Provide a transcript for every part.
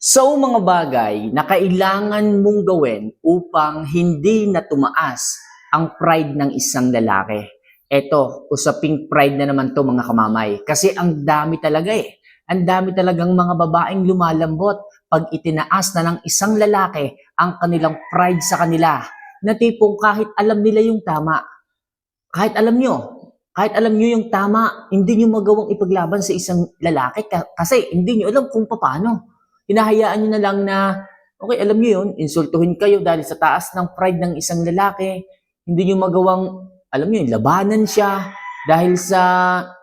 So mga bagay na kailangan mong gawin upang hindi na tumaas ang pride ng isang lalaki. Eto, usaping pride na naman to mga kamamay. Kasi ang dami talaga eh. Ang dami talagang mga babaeng lumalambot pag itinaas na ng isang lalaki ang kanilang pride sa kanila. Na tipong kahit alam nila yung tama, kahit alam nyo yung tama, hindi nyo magawang ipaglaban sa isang lalaki kasi hindi nyo alam kung paano. Hinahayaan nyo na lang na, okay, alam nyo yun, insultuhin kayo dahil sa taas ng pride ng isang lalaki. Hindi nyo magawang, alam nyo yun, labanan siya dahil sa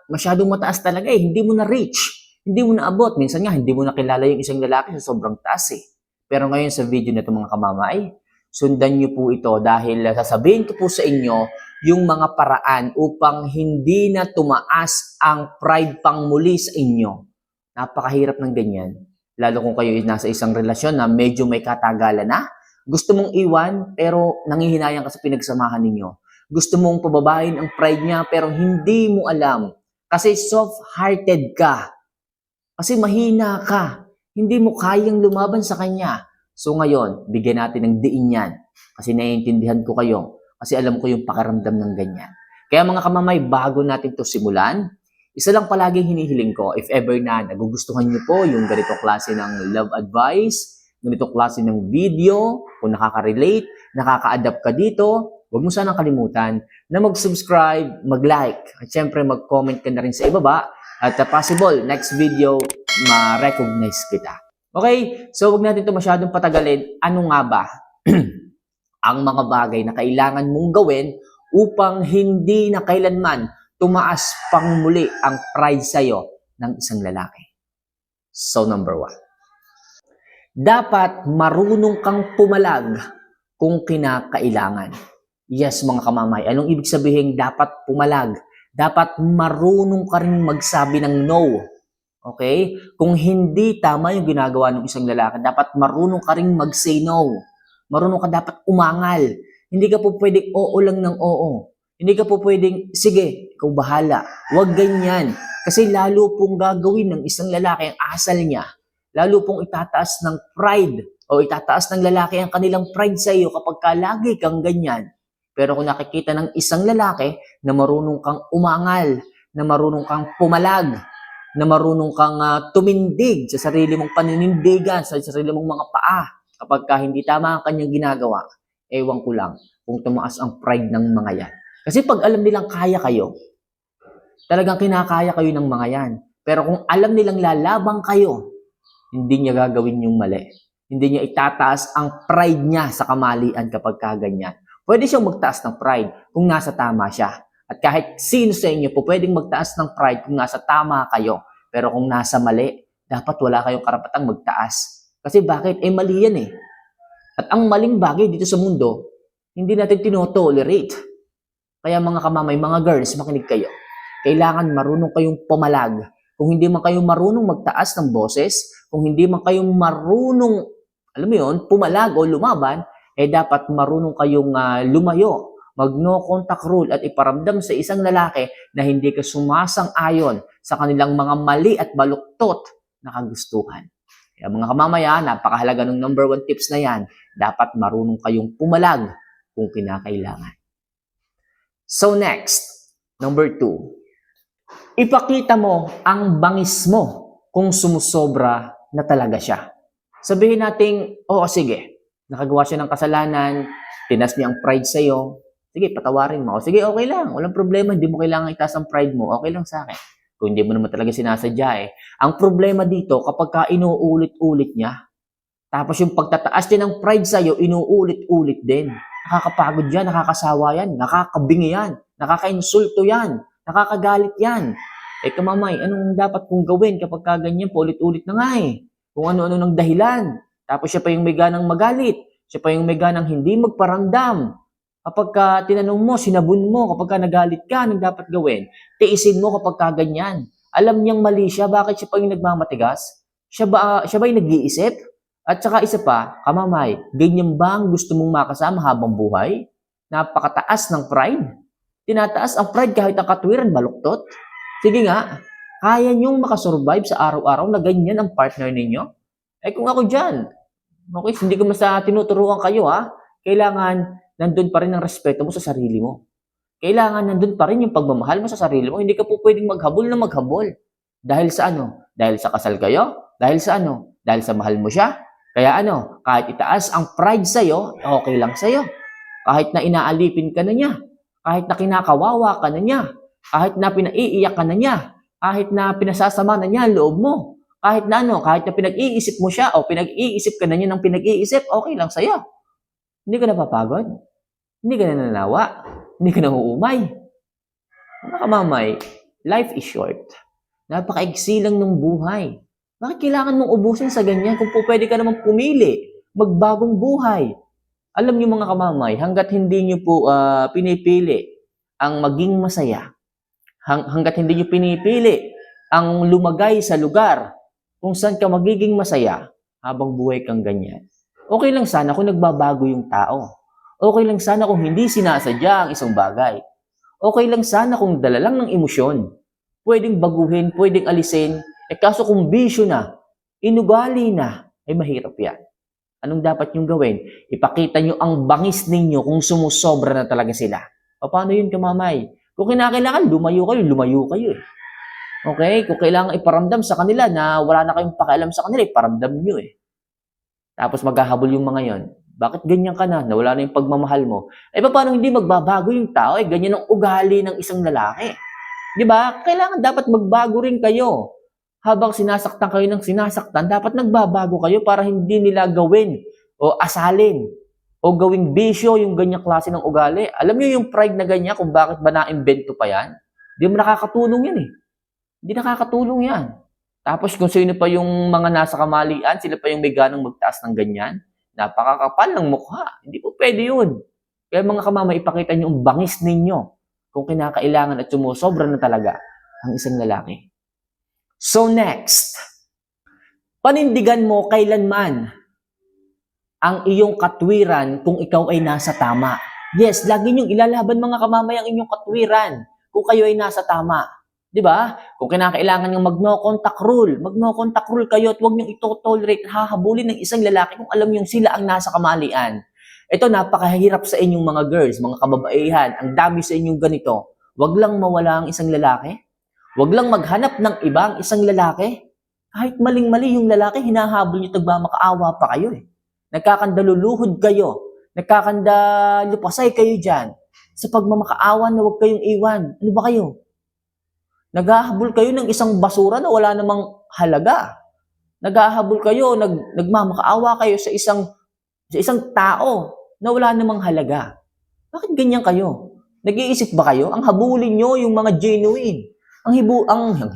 masyadong mataas talaga eh. Hindi mo na reach, hindi mo na abot. Minsan nga, hindi mo na kilala yung isang lalaki sa sobrang taas eh. Pero ngayon sa video na ito mga kamamay, sundan nyo po ito dahil sasabihin ko po sa inyo yung mga paraan upang hindi na tumaas ang pride pang muli sa inyo. Napakahirap ng ganyan. Lalo kung kayo nasa isang relasyon na medyo may katagalan na, gusto mong iwan pero nangihinayang ka sa pinagsamahan ninyo. Gusto mong pababain ang pride niya pero hindi mo alam. Kasi soft-hearted ka. Kasi mahina ka. Hindi mo kayang lumaban sa kanya. So ngayon, bigyan natin ng diin yan. Kasi naiintindihan ko kayo. Kasi alam ko yung pakiramdam ng ganyan. Kaya mga kamamay, bago natin to simulan, isa lang palaging hinihiling ko, if ever na nagugustuhan niyo po yung ganito klase ng love advice, ganito klase ng video, kung nakaka-relate, nakaka-adapt ka dito, huwag mo sanang kalimutan na mag-subscribe, mag-like, at syempre mag-comment ka na rin sa ibaba, at possible, next video, ma-recognize kita. Okay, so huwag natin ito masyadong patagalin. Ano nga ba ang mga bagay na kailangan mong gawin upang hindi na kailanman tumaas pang muli ang pride sa'yo ng isang lalaki? So, number 1. Dapat marunong kang pumalag kung kinakailangan. Yes, mga kamamay. Anong ibig sabihin dapat pumalag? Dapat marunong ka rin magsabi ng no. Okay? Kung hindi tama yung ginagawa ng isang lalaki, dapat marunong ka rin mag-say no. Marunong ka dapat umangal. Hindi ka po pwedeng oo lang ng oo. Hindi ka po pwedeng, sige, ikaw bahala. Huwag ganyan. Kasi lalo pong gagawin ng isang lalaki ang asal niya. Lalo pong itataas ng pride o itataas ng lalaki ang kanilang pride sa iyo kapag ka lagi kang ganyan. Pero kung nakikita ng isang lalaki na marunong kang umangal, na marunong kang pumalag, na marunong kang tumindig sa sarili mong paninindigan, sa sarili mong mga paa, kapag ka hindi tama ang kanyang ginagawa, ewan ko lang kung tumaas ang pride ng mga yan. Kasi pag alam nilang kaya kayo, talagang kinakaya kayo ng mga yan. Pero kung alam nilang lalabang kayo, hindi niya gagawin yung mali. Hindi niya itataas ang pride niya sa kamalian kapag kaganyan. Pwede siyang magtaas ng pride kung nasa tama siya. At kahit sino sa inyo po pwedeng magtaas ng pride kung nasa tama kayo. Pero kung nasa mali, dapat wala kayong karapatang magtaas. Kasi bakit? Mali yan eh. At ang maling bagay dito sa mundo, hindi natin tinotolerate. Kaya mga kamamay, mga girls, makinig kayo. Kailangan marunong kayong pumalag. Kung hindi man kayo marunong magtaas ng boses, kung hindi man kayo marunong, alam mo yun, pumalag o lumaban, dapat marunong kayong lumayo, mag-no contact rule at iparamdam sa isang lalaki na hindi ka sumasang-ayon sa kanilang mga mali at baluktot na kagustuhan. Kaya mga kamamaya, napakahalaga ng number 1 tips na yan. Dapat marunong kayong pumalag kung kinakailangan. So next, number 2. Ipakita mo ang bangis mo kung sumusobra na talaga siya. Sabihin natin, oo sige, nakagawa siya ng kasalanan, tinas niya ang pride sa'yo, sige, patawarin mo. O sige, okay lang, walang problema, hindi mo kailangan itaas ang pride mo, okay lang sa akin. Kung hindi mo naman talaga sinasadya eh. Ang problema dito, kapag ka inuulit-ulit niya, tapos yung pagtataas niya ng pride sa'yo, inuulit-ulit din. Nakakapagod yan, nakakasawa yan, nakakabingi yan, nakakainsulto yan, nakakagalit yan. Kamamay, anong dapat kong gawin kapag kaganyan, paulit-ulit na nga eh. Kung ano-ano ng dahilan. Tapos siya pa yung may ganang magalit. Siya pa yung may ganang hindi magparamdam. Kapag ka tinanong mo, sinabun mo, kapag ka nagalit ka, anong dapat gawin? Tiisin mo kapag kaganyan. Alam niyang mali siya, bakit siya pa yung nagmamatigas? Siya ba yung nag-iisip? At saka isa pa, kamamay, ganyan ba ang gusto mong makasama habang buhay? Napakataas ng pride. Tinataas ang pride kahit ang katwiran baluktot. Sige nga, kaya niyong makasurvive sa araw-araw na ganyan ang partner ninyo? Eh kung ako dyan, okay, hindi ko mas tinuturuan kayo ha, kailangan nandun pa rin ang respeto mo sa sarili mo. Kailangan nandun pa rin yung pagmamahal mo sa sarili mo. Hindi ka po pwedeng maghabol na maghabol. Dahil sa ano? Dahil sa kasal kayo? Dahil sa ano? Dahil sa mahal mo siya? Kaya ano, kahit itaas ang pride sa'yo, okay lang sa'yo. Kahit na inaalipin ka na niya, kahit na kinakawawa ka na niya, kahit na pinaiiyak ka na niya, kahit na pinasasama na niya ang loob mo, kahit na ano, kahit na pinag-iisip mo siya o pinag-iisip ka na niya ng pinag-iisip, okay lang sa'yo. Hindi ka napapagod? Hindi ka nananawa? Hindi ka nauumay? Mga kamamay, life is short. Napakaigsi lang ng buhay. Bakit kailangan mong ubusin sa ganyan kung po pwede ka namang pumili, magbagong buhay? Alam niyo mga kamamay, hanggat hindi niyo po pinipili ang maging masaya, hanggat hindi niyo pinipili ang lumagay sa lugar kung saan ka magiging masaya habang buhay kang ganyan. Okay lang sana kung nagbabago yung tao. Okay lang sana kung hindi sinasadya ang isang bagay. Okay lang sana kung dala lang ng emosyon. Pwedeng baguhin, pwedeng alisin. Kaso kung bisyo na, inugali na, ay mahirap yan. Anong dapat niyong gawin? Ipakita niyo ang bangis ninyo kung sumusobra na talaga sila. Paano yun, kamamay? Kung kinakailangan, lumayo kayo eh. Okay? Kung kailangan iparamdam sa kanila na wala na kayong pakialam sa kanila, iparamdam niyo eh. Tapos maghahabol yung mga yon. Bakit ganyan ka na? Nawala na yung pagmamahal mo. Paano hindi magbabago yung tao? Ganyan ang ugali ng isang lalaki. Di ba? Kailangan dapat magbago rin kayo. Habang sinasaktan kayo ng sinasaktan, dapat nagbabago kayo para hindi nila gawin o asalin o gawing bisyo yung ganyang klase ng ugali. Alam niyo yung pride na ganyan kung bakit ba na-invento pa yan? Hindi mo nakakatulong yan eh. Hindi nakakatulong yan. Tapos kung sino pa yung mga nasa kamalian, sila pa yung may ganang magtaas ng ganyan, napakakapal ng mukha. Hindi po pwede yun. Kaya mga kamama, ipakita niyo ang bangis ninyo kung kinakailangan at sumusobra na talaga ang isang lalaki. So next, panindigan mo kailanman ang iyong katwiran kung ikaw ay nasa tama. Yes, lagi niyong ilalaban mga kamamay ang inyong katwiran kung kayo ay nasa tama. Di ba? Kung kinakailangan ng mag-no contact rule kayo at huwag niyong ito-tolerate, hahabulin ng isang lalaki kung alam niyong sila ang nasa kamalian. Ito, napakahirap sa inyong mga girls, mga kababaihan, ang dami sa inyong ganito. Huwag lang mawala ang isang lalaki. Huwag lang maghanap ng ibang isang lalaki. Kahit maling-mali yung lalaki, hinahabol niyo, makaawa pa kayo eh. Nagkakandaluluhod kayo. Nagkakandalupasay kayo dyan. Sa pagmamakaawa na huwag kayong iwan. Ano ba kayo? Naghahabol kayo ng isang basura na wala namang halaga. Naghahabol kayo, nagmamakaawa kayo sa isang tao na wala namang halaga. Bakit ganyan kayo? Nag-iisip ba kayo? Ang habulin nyo yung mga genuine. Ang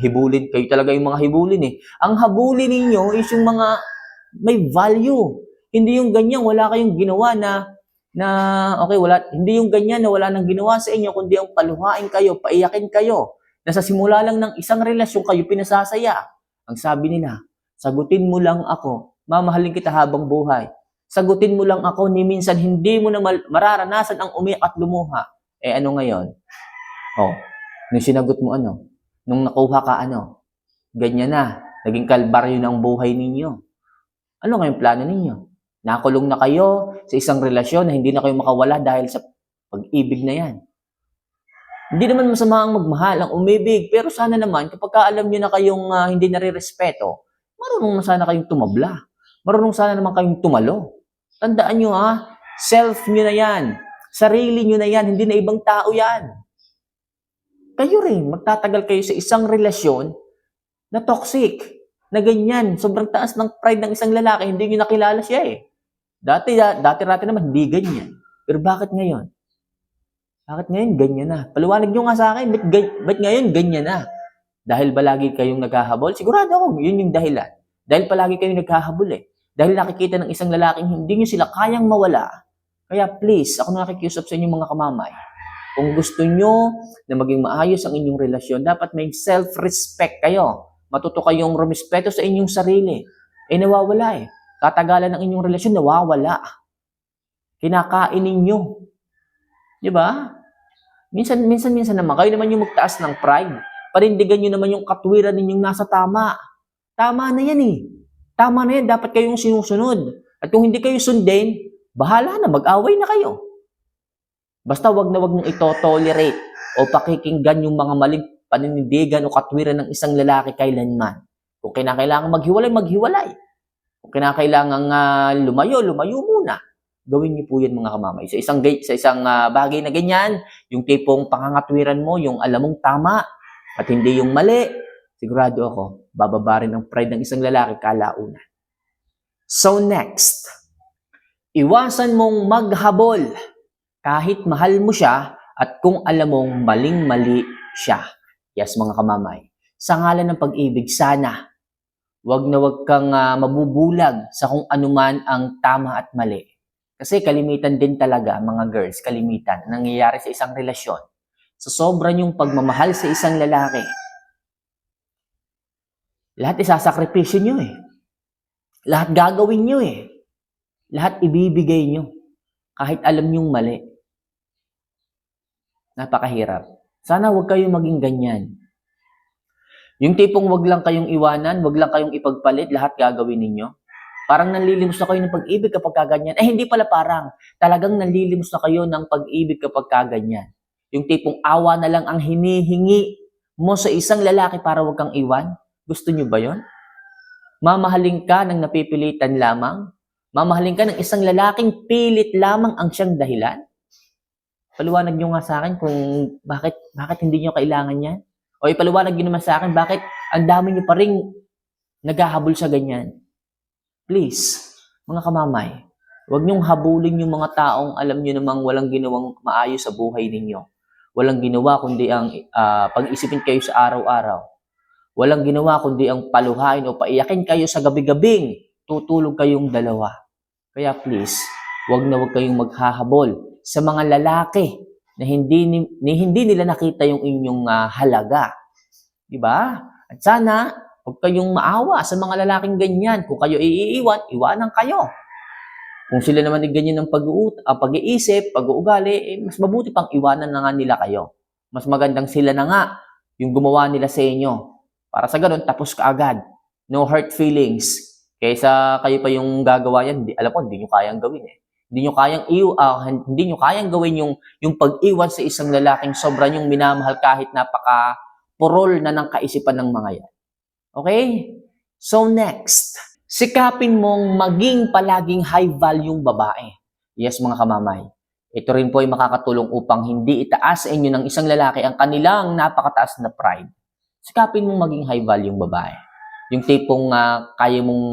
hibulin, kayo talaga yung mga hibulin eh. Ang habulin ninyo is yung mga may value. Hindi yung ganyan, wala kayong ginawa hindi yung ganyan na wala nang ginawa sa inyo, kundi ang paluhain kayo, paiyakin kayo. Na sa simula lang ng isang relasyon kayo pinasasaya. Ang sabi nila, sagutin mo lang ako, mamahalin kita habang buhay. Sagutin mo lang ako, ni minsan hindi mo na mararanasan ang umiyak at lumuha. Ano ngayon? Nung sinagot mo nung nakuha ka ganyan na, naging kalbaryo ng buhay ninyo. Ano ngayong plano ninyo? Nakulong na kayo sa isang relasyon na hindi na kayo makawala dahil sa pag-ibig na yan. Hindi naman masama ang magmahal, ang umibig, pero sana naman kapag alam nyo na kayong hindi nare-respeto, marunong na sana kayong tumabla. Marunong sana naman kayong tumalo. Tandaan nyo self nyo na yan. Sarili nyo na yan, hindi na ibang tao yan. Kayo rin, magtatagal kayo sa isang relasyon na toxic, na ganyan. Sobrang taas ng pride ng isang lalaki, hindi nyo nakilala siya eh. Dati naman, hindi ganyan. Pero bakit ngayon? Bakit ngayon ganyan na? Paliwanag nyo nga sa akin, ba't ngayon ganyan na? Dahil ba lagi kayong naghahabol? Sigurado ako, yun yung dahilan. Dahil palagi kayong naghahabol eh. Dahil nakikita ng isang lalaking hindi nyo sila kayang mawala. Kaya please, ako nakikiusap sa inyong mga kamamay. Kung gusto nyo na maging maayos ang inyong relasyon, dapat may self-respect kayo. Matuto kayong rumispeto sa inyong sarili. Nawawala eh. Katagalan ng inyong relasyon, nawawala. Kinakain ninyo. Di ba? Minsan naman, kayo naman yung magtaas ng pride. Parindigan nyo naman yung katwiran ninyong nasa tama. Tama na yan eh. Tama na yan, dapat kayong sinusunod. At kung hindi kayo sundin, bahala na, mag-away na kayo. Basta wag na wag mong ito-tolerate o pakikinggan yung mga maling paninindigan o katwiran ng isang lalaki kailanman. Kung kinakailangan maghiwalay, maghiwalay. Kung kinakailangan lumayo, lumayo muna. Gawin niyo po yan mga kamamay. Sa isang bagay na ganyan, yung tipong pangangatwiran mo, yung alam mong tama at hindi yung mali, sigurado ako, bababa rin ang pride ng isang lalaki kalaunan. So next, iwasan mong maghabol kahit mahal mo siya at kung alam mong maling-mali siya. Yes, mga kamamay. Sa ngalan ng pag-ibig, sana wag na wag kang mabubulag sa kung anuman ang tama at mali. Kasi kalimitan din talaga, mga girls, kalimitan, nangyayari sa isang relasyon. Sa sobra niyong pagmamahal sa isang lalaki, lahat isasakripisyo niyo eh. Lahat gagawin niyo eh. Lahat ibibigay niyo. Kahit alam niyong mali. Napakahirap. Sana wag kayong maging ganyan. Yung tipong wag lang kayong iwanan, wag lang kayong ipagpalit, lahat gagawin ninyo. Parang nanlilimos na kayo ng pag-ibig kapag kaganyan. Hindi pala parang. Talagang nanlilimos na kayo ng pag-ibig kapag kaganyan. Yung tipong awa na lang ang hinihingi mo sa isang lalaki para wag kang iwan. Gusto nyo ba yon? Mamahalin ka ng napipilitan lamang? Mamahalin ka ng isang lalaking pilit lamang ang siyang dahilan? Paliwanag nyo nga sa akin kung bakit hindi nyo kailangan yan. O ipaliwanag nyo naman sa akin bakit ang dami nyo pa rin naghahabol sa ganyan. Please, mga kamamay, huwag niyong habulin yung mga taong alam niyo namang walang ginawang maayos sa buhay ninyo. Walang ginawa kundi ang pag-isipin kayo sa araw-araw. Walang ginawa kundi ang paluhain o paiyakin kayo sa gabi-gabing tutulog kayong dalawa. Kaya please, huwag na huwag kayong maghahabol sa mga lalaki na hindi nila nakita yung inyong halaga. Diba? At sana, huwag kayong maawa sa mga lalaking ganyan. Kung kayo iiwan, iwanan kayo. Kung sila naman ay ganyan ng pag-iisip, pag-uugali, mas mabuti pang iwanan na nga nila kayo. Mas magandang sila na nga yung gumawa nila sa inyo. Para sa ganun, tapos ka agad. No hurt feelings. Kaysa kayo pa yung gagawa yan, alam ko, hindi nyo kayang gawin eh. Hindi nyo kayang gawin yung pag-iwan sa isang lalaking sobrang yung minamahal kahit napaka-purol na ng kaisipan ng mga yan. Okay? So next, sikapin mong maging palaging high-value babae. Yes, mga kamamay. Ito rin po ay makakatulong upang hindi itaas sa inyo ng isang lalaki ang kanilang napakataas na pride. Sikapin mong maging high-value babae. Yung tipong kaya mong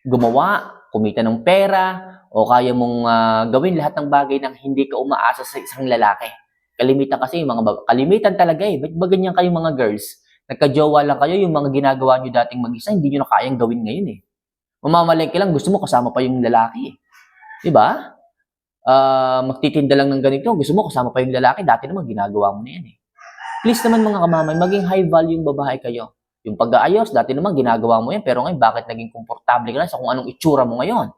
gumawa, kumita ng pera, o kaya mong gawin lahat ng bagay nang hindi ka umaasa sa isang lalaki. Kalimitan kasi, kalimitan talaga eh. Ba't ba ganyan kayong mga girls? Nagka-jowa lang kayo, yung mga ginagawa nyo dating mag-isa, hindi nyo na kayang gawin ngayon eh. Mamamalengke lang, gusto mo kasama pa yung lalaki eh. Diba? Magtitinda lang ng ganito, gusto mo kasama pa yung lalaki, dati naman ginagawa mo na yan eh. Please naman mga kamamay, maging high-value babae kayo. Yung pag-aayos, dati naman ginagawa mo yan, pero ngayon bakit naging komportable ka na sa kung anong itsura mo ngayon?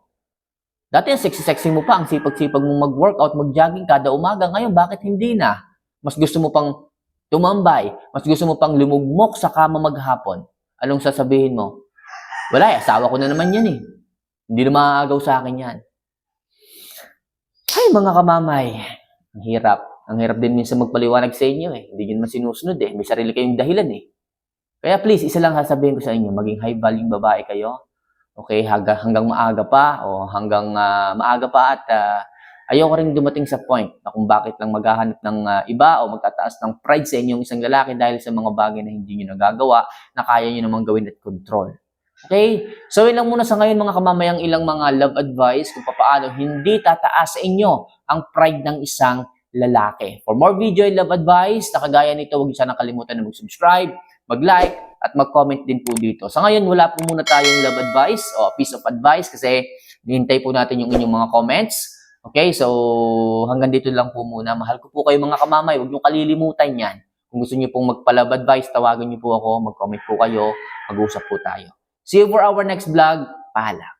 Dati ang sexy-sexy mo pa, ang sipag-sipag mong mag-workout, mag-jogging kada umaga, ngayon bakit hindi na? Mas gusto mo pang tumambay, mas gusto mo pang lumugmok sa kama maghapon. Anong sasabihin mo? Wala eh, asawa ko na naman yan eh. Hindi na maaagaw sa akin yan. Ay, mga kamamay, ang hirap. Ang hirap din minsan magpaliwanag sa inyo eh. Hindi nyo naman sinusunod eh. May sarili kayong dahilan eh. Kaya please, isa lang sasabihin ko sa inyo, maging high-value babae kayo. Okay, hanggang maaga pa o hanggang maaga pa at ayoko rin dumating sa point na kung bakit lang maghahanap ng iba o magtataas ng pride sa inyong isang lalaki dahil sa mga bagay na hindi nyo nagagawa na kaya nyo namang gawin at control. Okay? So, yun lang muna sa ngayon mga kamamayang ilang mga love advice kung paano hindi tataas sa inyo ang pride ng isang lalaki. For more video and love advice na kagaya nito, huwag niyo sana kalimutan na mag-subscribe, mag-like, at mag-comment din po dito. Sa ngayon, wala po muna tayong love advice o piece of advice kasi hintay po natin yung inyong mga comments. Okay, so hanggang dito lang po muna. Mahal ko po kayo mga kamamay. Huwag niyo kalilimutan yan. Kung gusto niyo pong magpa-love advice, tawagan niyo po ako, mag-comment po kayo, mag-usap po tayo. See you for our next vlog. Paalam.